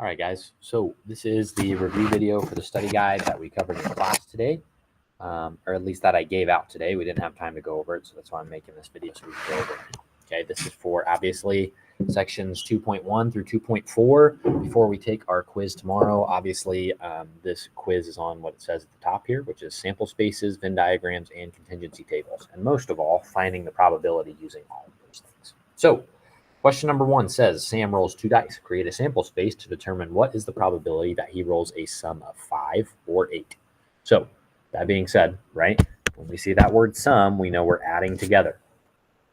All right, guys. So this is the review video for the study guide that we covered in class today, or at least that I gave out today. We didn't have time to go over it, so that's why I'm making this video so we can go over it. Okay, this is for obviously sections 2.1 through 2.4. Before we take our quiz tomorrow, obviously this quiz is on what it says at the top here, which is sample spaces, Venn diagrams, and contingency tables. And most of all, finding the probability using all of those things. So question number 1 says, Sam rolls 2 dice. Create a sample space to determine what is the probability that he rolls a sum of 5 or 8. So that being said, right, when we see that word sum, we know we're adding together.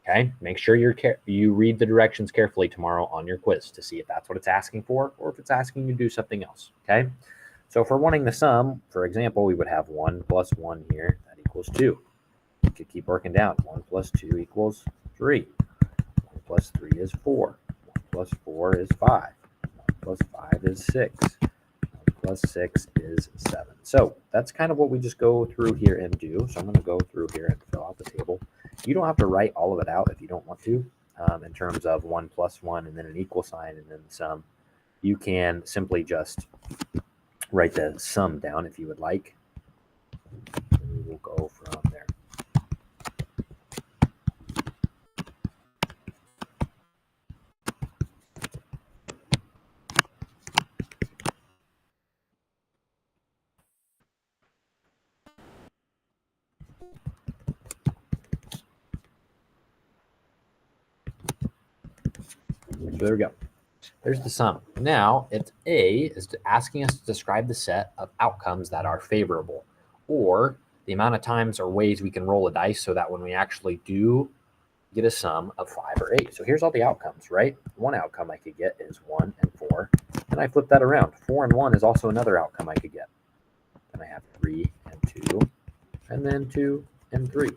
Okay, make sure you read the directions carefully tomorrow on your quiz to see if that's what it's asking for or if it's asking you to do something else. Okay, so if we're wanting the sum, for example, we would have 1 plus 1 here, that equals 2. We could keep working down. 1 plus 2 equals 3. 1 plus 3 is 4. 1 plus 4 is 5. 1 plus 5 is 6. 1 plus 6 is 7. So that's kind of what we just go through here and do. So I'm going to go through here and fill out the table. You don't have to write all of it out if you don't want to, in terms of 1 plus 1 and then an equal sign and then the sum. You can simply just write the sum down if you would like. And we will go from there. So there we go. There's the sum. Now, it's A is asking us to describe the set of outcomes that are favorable, or the amount of times or ways we can roll a dice so that when we actually do get a sum of 5 or 8. So here's all the outcomes, right? One outcome I could get is 1 and 4. And I flip that around. 4 and 1 is also another outcome I could get. Then I have 3 and 2, and then 2 and 3.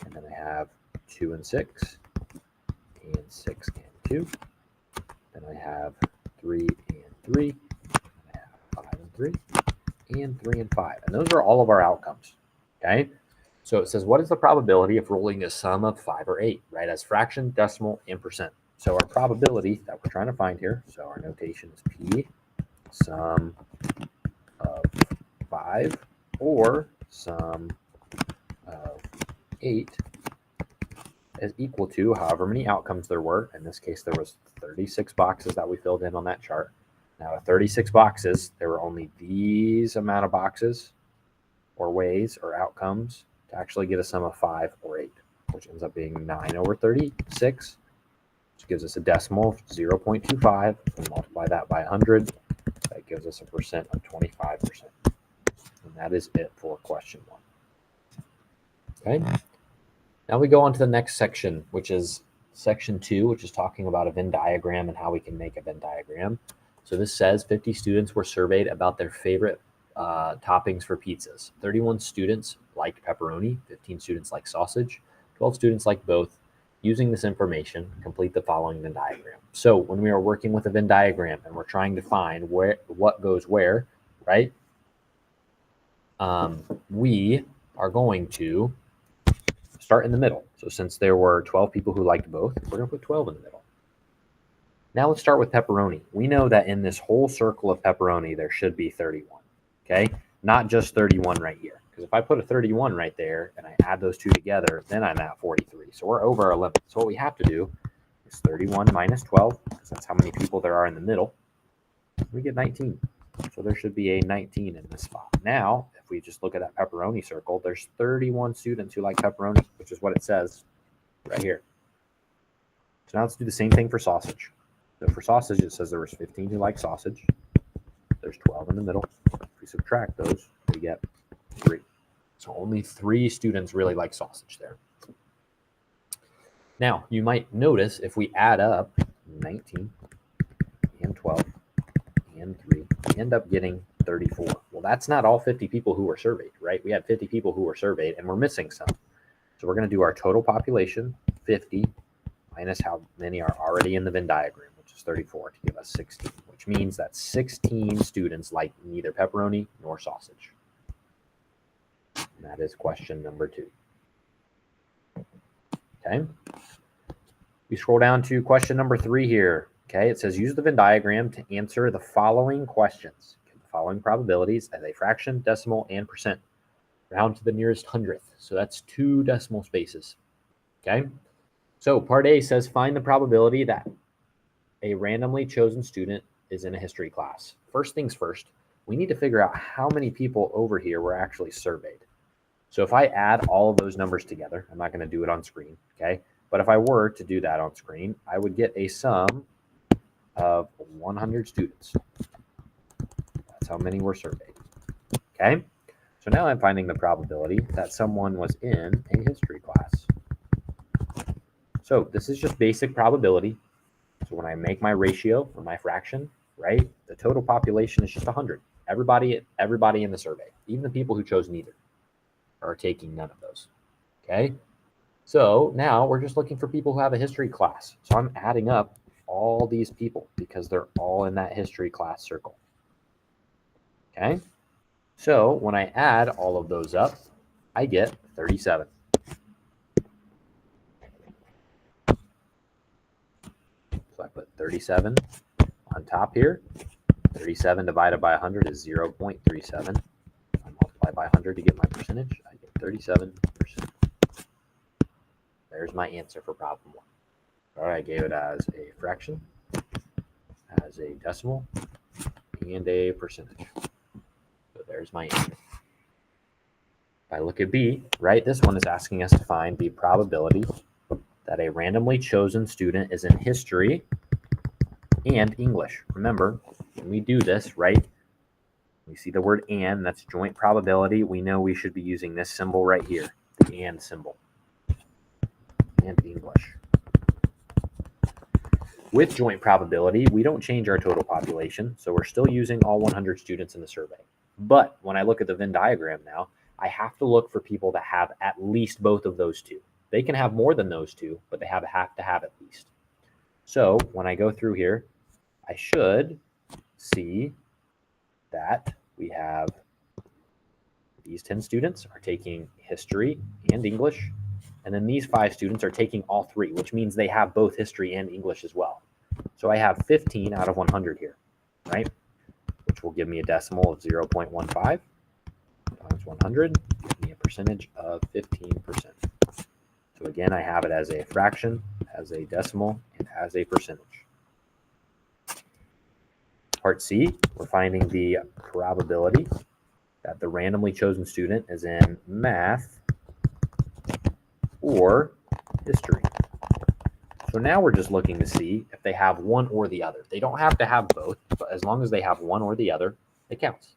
And then I have 2 and 6, and 6 and 2. Then I have 3 and 3. I have 5 and 3, and 3 and 5. And those are all of our outcomes, okay? So it says, what is the probability of rolling a sum of 5 or 8, right? As fraction, decimal, and percent. So our probability that we're trying to find here, so our notation is P, sum of 5, or sum of 8, is equal to however many outcomes there were. In this case, there was 36 boxes that we filled in on that chart. Now, at 36 boxes, there were only these amount of boxes or ways or outcomes to actually get a sum of 5 or 8, which ends up being 9 over 36, which gives us a decimal of 0.25. We multiply that by 100. That gives us a percent of 25%. And that is it for question 1. Okay. Now we go on to the next section, which is section 2, which is talking about a Venn diagram and how we can make a Venn diagram. So this says 50 students were surveyed about their favorite toppings for pizzas. 31 students liked pepperoni, 15 students like sausage, 12 students like both. Using this information, complete the following Venn diagram. So when we are working with a Venn diagram and we're trying to find what goes where, right? We are going to start in the middle. So since there were 12 people who liked both, we're going to put 12 in the middle. Now let's start with pepperoni. We know that in this whole circle of pepperoni, there should be 31, okay? Not just 31 right here. Because if I put a 31 right there and I add those two together, then I'm at 43. So we're over our limit. So what we have to do is 31 minus 12, because that's how many people there are in the middle. We get 19. So there should be a 19 in this spot. Now, if we just look at that pepperoni circle, there's 31 students who like pepperoni, which is what it says right here. So now let's do the same thing for sausage. So for sausage, it says there was 15 who like sausage. There's 12 in the middle. If we subtract those, we get 3. So only 3 students really like sausage there. Now, you might notice if we add up 19 and 12 and 3, we end up getting 34. Well, that's not all 50 people who were surveyed, right? We had 50 people who were surveyed, and we're missing some. So we're going to do our total population, 50, minus how many are already in the Venn diagram, which is 34, to give us 16, which means that 16 students like neither pepperoni nor sausage. And that is question number 2. Okay. We scroll down to question number 3 here. Okay, it says use the Venn diagram to answer the following questions. The following probabilities as a fraction, decimal, and percent. Round to the nearest hundredth. So that's 2 decimal spaces. Okay, so part A says find the probability that a randomly chosen student is in a history class. First things first, we need to figure out how many people over here were actually surveyed. So if I add all of those numbers together, I'm not going to do it on screen, okay? But if I were to do that on screen, I would get a sum of 100 students. That's how many were surveyed, okay? So now I'm finding the probability that someone was in a history class. So this is just basic probability. So when I make my ratio or my fraction, right, the total population is just 100. Everybody in the survey, even the people who chose neither, are taking none of those, okay? So now we're just looking for people who have a history class. So I'm adding up all these people because they're all in that history class circle, okay? So when I add all of those up, I get 37. So I put 37 on top here. 37 divided by 100 is 0.37. I multiply by 100 to get my percentage. I get 37%. There's my answer for problem 1. All right, I gave it as a fraction, as a decimal, and a percentage. So there's my answer. If I look at B, right, this one is asking us to find the probability that a randomly chosen student is in history and English. Remember, when we do this, right, we see the word and, that's joint probability. We know we should be using this symbol right here, the and symbol, and English. With joint probability, we don't change our total population, so we're still using all 100 students in the survey. But when I look at the Venn diagram now, I have to look for people that have at least both of those two. They can have more than those two, but they have to have at least. So when I go through here, I should see that we have these 10 students are taking history and English, and then these 5 students are taking all 3, which means they have both history and English as well. So I have 15 out of 100 here, right? Which will give me a decimal of 0.15 times 100, give me a percentage of 15%. So again, I have it as a fraction, as a decimal, and as a percentage. Part C, we're finding the probability that the randomly chosen student is in math or history. So now we're just looking to see if they have one or the other. They don't have to have both, but as long as they have one or the other, it counts.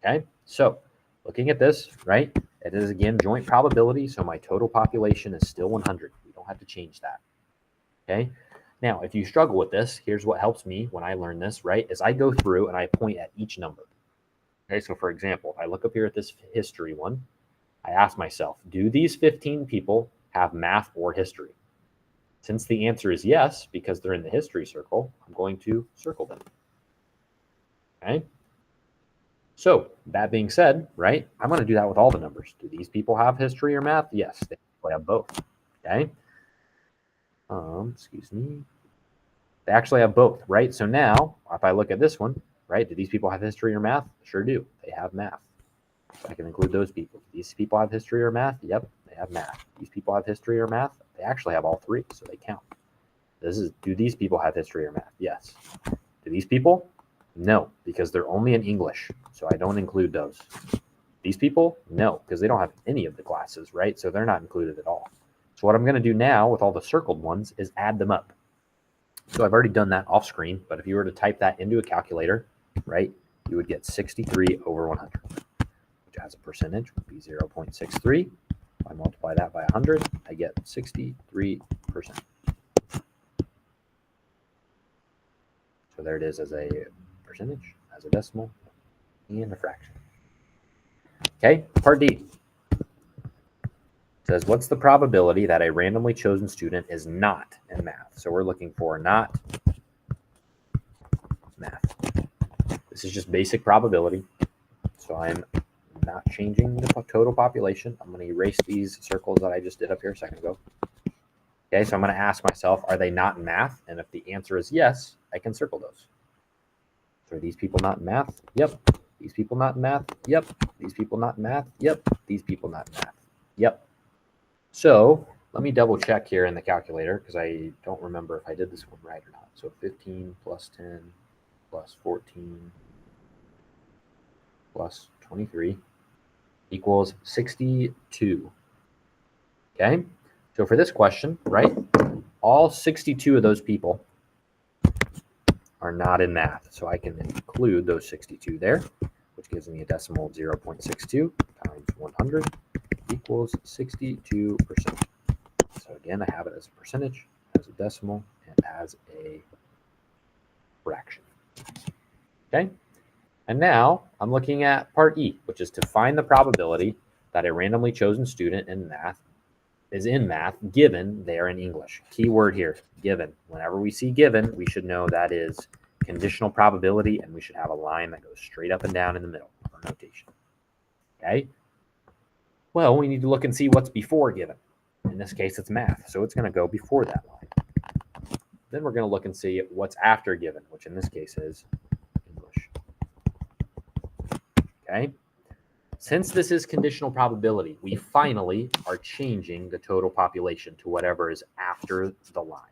Okay, so looking at this, right, it is again joint probability, so my total population is still 100. We don't have to change that. Okay, now if you struggle with this, here's what helps me when I learn this, right, is I go through and I point at each number. Okay, so for example, if I look up here at this history one, I ask myself, do these 15 people have math or history? Since the answer is yes, because they're in the history circle, I'm going to circle them. Okay. So that being said, right, I'm going to do that with all the numbers. Do these people have history or math? Yes, they have both. Okay. Excuse me. They actually have both, right? So now, if I look at this one, right, do these people have history or math? Sure do. They have math. So I can include those people. Do these people have history or math? Yep, they have math. These people have history or math? They actually have all 3, so they count. Do these people have history or math? Yes. Do these people? No, because they're only in English, so I don't include those. These people? No, because they don't have any of the classes, right? So they're not included at all. So what I'm going to do now with all the circled ones is add them up. So I've already done that off screen, but if you were to type that into a calculator, right, you would get 63 over 100, which as a percentage would be 0.63. If I multiply that by 100, I get 63%. So there it is as a percentage, as a decimal, and a fraction. Okay, part D says, what's the probability that a randomly chosen student is not in math? So we're looking for not math. This is just basic probability. So I'm not changing the total population. I'm going to erase these circles that I just did up here a second ago. Okay, so I'm going to ask myself, are they not in math? And if the answer is yes, I can circle those. So are these people not in math? Yep. These people not in math? Yep. These people not in math? Yep. These people not in math? Yep. So let me double check here in the calculator because I don't remember if I did this one right or not. So 15 plus 10 plus 14 plus 23 equals 62. Okay, so for this question, right, all 62 of those people are not in math. So I can include those 62 there, which gives me a decimal of 0.62 times 100 equals 62%. So again, I have it as a percentage, as a decimal, and as a fraction. Okay, and now I'm looking at part E, which is to find the probability that a randomly chosen student is in math given they are in English. Key word here, given. Whenever we see given, we should know that is conditional probability, and we should have a line that goes straight up and down in the middle of our notation. Okay? Well, we need to look and see what's before given. In this case, it's math, so it's going to go before that line. Then we're going to look and see what's after given, which in this case is English. Okay? Since this is conditional probability, we finally are changing the total population to whatever is after the line.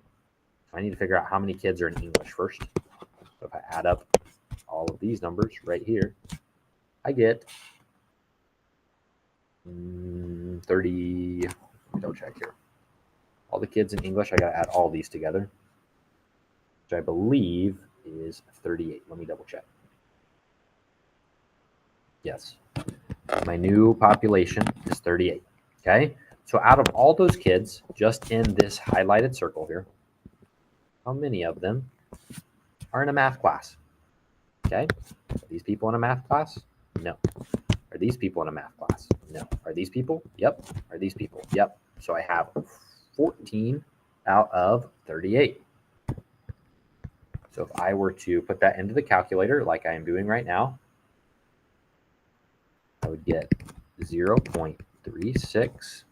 So I need to figure out how many kids are in English first. So if I add up all of these numbers right here, I get 30. Let me double check here. All the kids in English, I got to add all these together, which I believe is 38. Let me double check. Yes. My new population is 38. Okay. So out of all those kids just in this highlighted circle here, how many of them are in a math class? Okay. Are these people in a math class? No. Are these people in a math class? No. Are these people? Yep. Are these people? Yep. So I have 14 out of 38. So if I were to put that into the calculator like I am doing right now, I would get 0.3684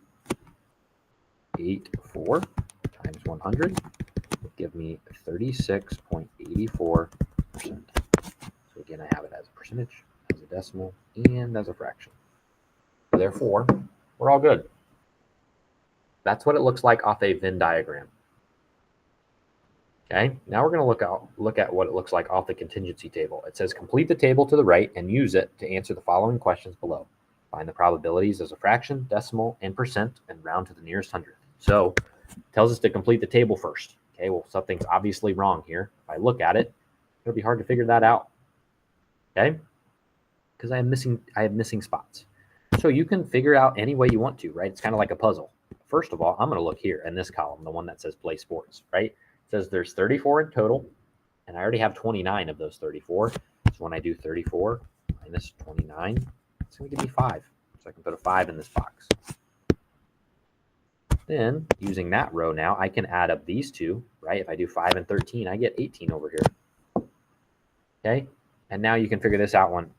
times 100 would give me 36.84%. So again, I have it as a percentage, as a decimal, and as a fraction. Therefore, we're all good. That's what it looks like off a Venn diagram. Okay, now we're going to look at what it looks like off the contingency table. It says complete the table to the right and use it to answer the following questions below. Find the probabilities as a fraction, decimal, and percent, and round to the nearest hundredth. So it tells us to complete the table first. Okay, well, something's obviously wrong here. If I look at it, it'll be hard to figure that out. Okay, because I have missing spots. So you can figure out any way you want to, right? It's kind of like a puzzle. First of all, I'm going to look here in this column, the one that says play sports, right? It says there's 34 in total, and I already have 29 of those 34. So when I do 34 minus 29, it's going to give me 5. So I can put a 5 in this box. Then, using that row now, I can add up these two, right? If I do 5 and 13, I get 18 over here. Okay? And now you can figure this one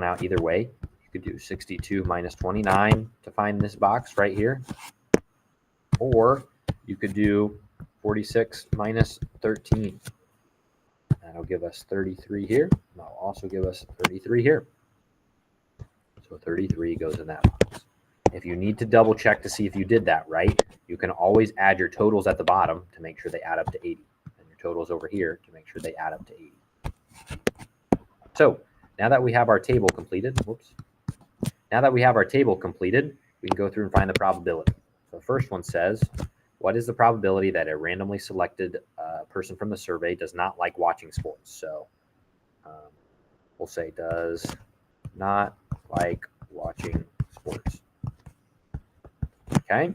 out either way. You could do 62 minus 29 to find this box right here. Or you could do 46 minus 13. That'll give us 33 here. That'll also give us 33 here. So 33 goes in that box. If you need to double check to see if you did that right, you can always add your totals at the bottom to make sure they add up to 80. And your totals over here to make sure they add up to 80. So now that we have our table completed, we can go through and find the probability. So the first one says, what is the probability that a randomly selected person from the survey does not like watching sports? So we'll say does not like watching sports. Okay.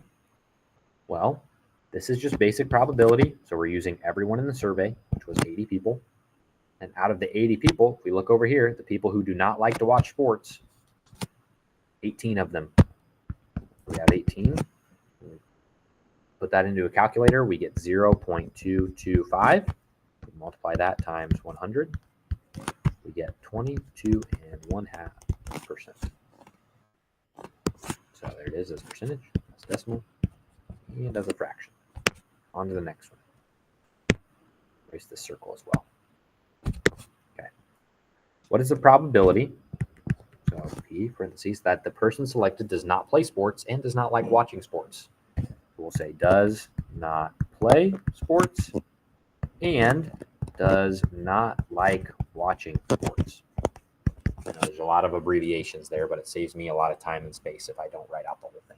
Well, this is just basic probability. So we're using everyone in the survey, which was 80 people. And out of the 80 people, if we look over here, the people who do not like to watch sports, 18 of them. We have 18. Put that into a calculator, we get 0.225. We multiply that times 100. We get 22.5%. So there it is as a percentage, as decimal, and as a fraction. On to the next one. Erase this circle as well. Okay. What is the probability, so P parentheses, that the person selected does not play sports and does not like watching sports? We'll say does not play sports and does not like watching sports. I know there's a lot of abbreviations there, but it saves me a lot of time and space if I don't write out the whole thing.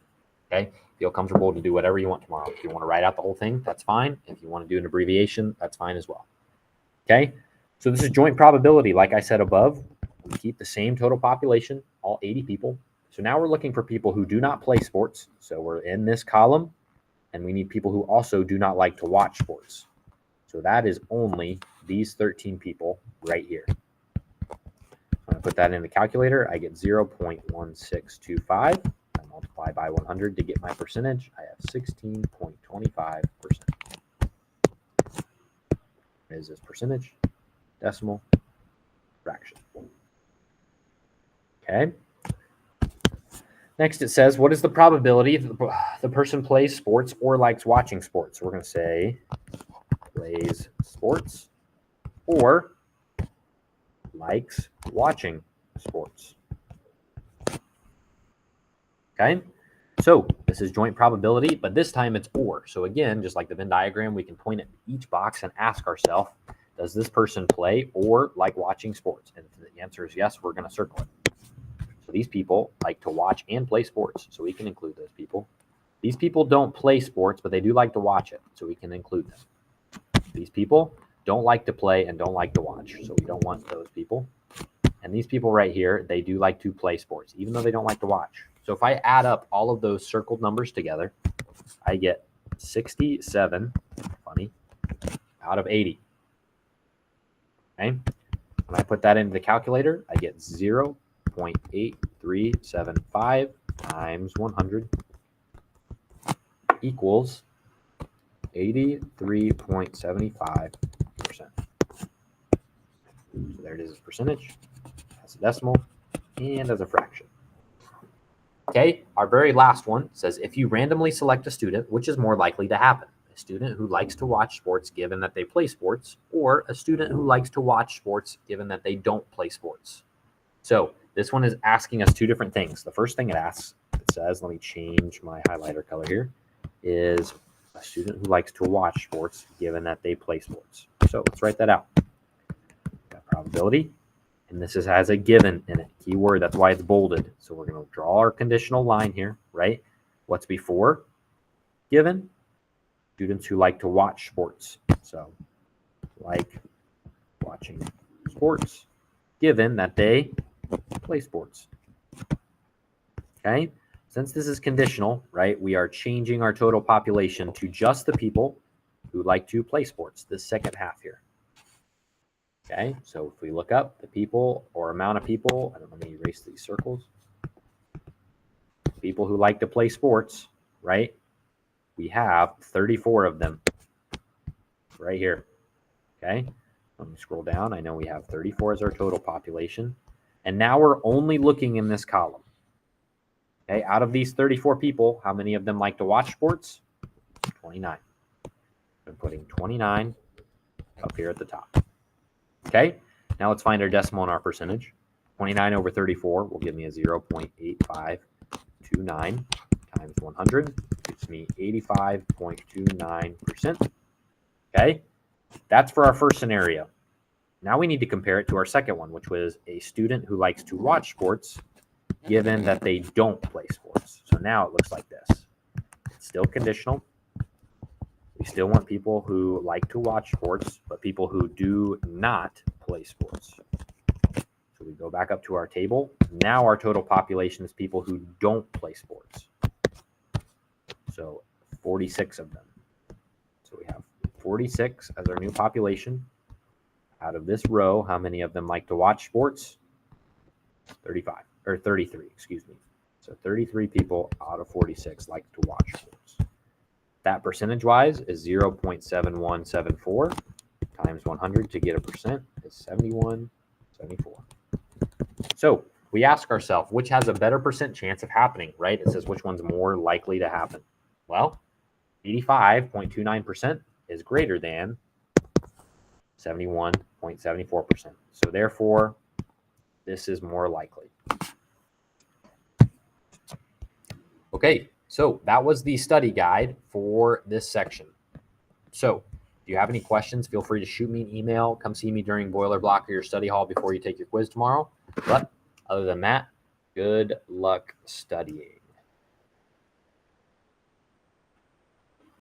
Okay? Feel comfortable to do whatever you want tomorrow. If you want to write out the whole thing, that's fine. If you want to do an abbreviation, that's fine as well. Okay? So this is joint probability. Like I said above, we keep the same total population, all 80 people. So now we're looking for people who do not play sports. So we're in this column, and we need people who also do not like to watch sports. So that is only these 13 people right here. I'm going to put that in the calculator. I get 0.1625. I multiply by 100 to get my percentage. I have 16.25%. Is this percentage, decimal, fraction? Okay. Next, it says, what is the probability that the person plays sports or likes watching sports? So we're going to say plays sports or likes watching sports. Okay, so this is joint probability, but this time it's or. So again, just like the Venn diagram, we can point at each box and ask ourselves, does this person play or like watching sports? And if the answer is yes, we're going to circle it. So these people like to watch and play sports, so we can include those people. These people don't play sports, but they do like to watch it, so we can include them. These people don't like to play and don't like to watch, so we don't want those people. And these people right here, they do like to play sports, even though they don't like to watch. So if I add up all of those circled numbers together, I get 67, funny, out of 80. Okay? When I put that into the calculator, I get 0.8375 times 100 equals 83.75%. So there it is as percentage, as a decimal, and as a fraction. Okay, our very last one says, if you randomly select a student, which is more likely to happen? A student who likes to watch sports given that they play sports, or a student who likes to watch sports given that they don't play sports? So this one is asking us two different things. The first thing it asks, it says, let me change my highlighter color here, is a student who likes to watch sports given that they play sports. So let's write that out. Got probability, and this has a given in it, keyword, that's why it's bolded. So we're going to draw our conditional line here, right? What's before given? Students who like to watch sports. So like watching sports given that they play sports. Okay? Since this is conditional, right, we are changing our total population to just the people who like to play sports, this second half here. Okay, so if we look up the people or amount of people, and let me erase these circles. People who like to play sports, right? We have 34 of them right here. Okay, let me scroll down. I know we have 34 as our total population. And now we're only looking in this column. Okay, out of these 34 people, how many of them like to watch sports? 29. I'm putting 29 up here at the top. Okay, now let's find our decimal and our percentage. 29 over 34 will give me a 0.8529 times 100. Gives me 85.29%. Okay, that's for our first scenario. Now we need to compare it to our second one, which was a student who likes to watch sports given that they don't play sports. So now it looks like this. It's still conditional. We still want people who like to watch sports, but people who do not play sports. So we go back up to our table. Now our total population is people who don't play sports. So 46 of them. So we have 46 as our new population. Out of this row, how many of them like to watch sports? 35, or 33, excuse me. So 33 people out of 46 like to watch sports. That percentage-wise is 0.7174 times 100 to get a percent is 71.74. So we ask ourselves, which has a better percent chance of happening, right? It says which one's more likely to happen. Well, 85.29% is greater than 71.74%. So therefore, this is more likely. Okay, so that was the study guide for this section. So if you have any questions, feel free to shoot me an email. Come see me during boiler block or your study hall before you take your quiz tomorrow. But other than that, good luck studying.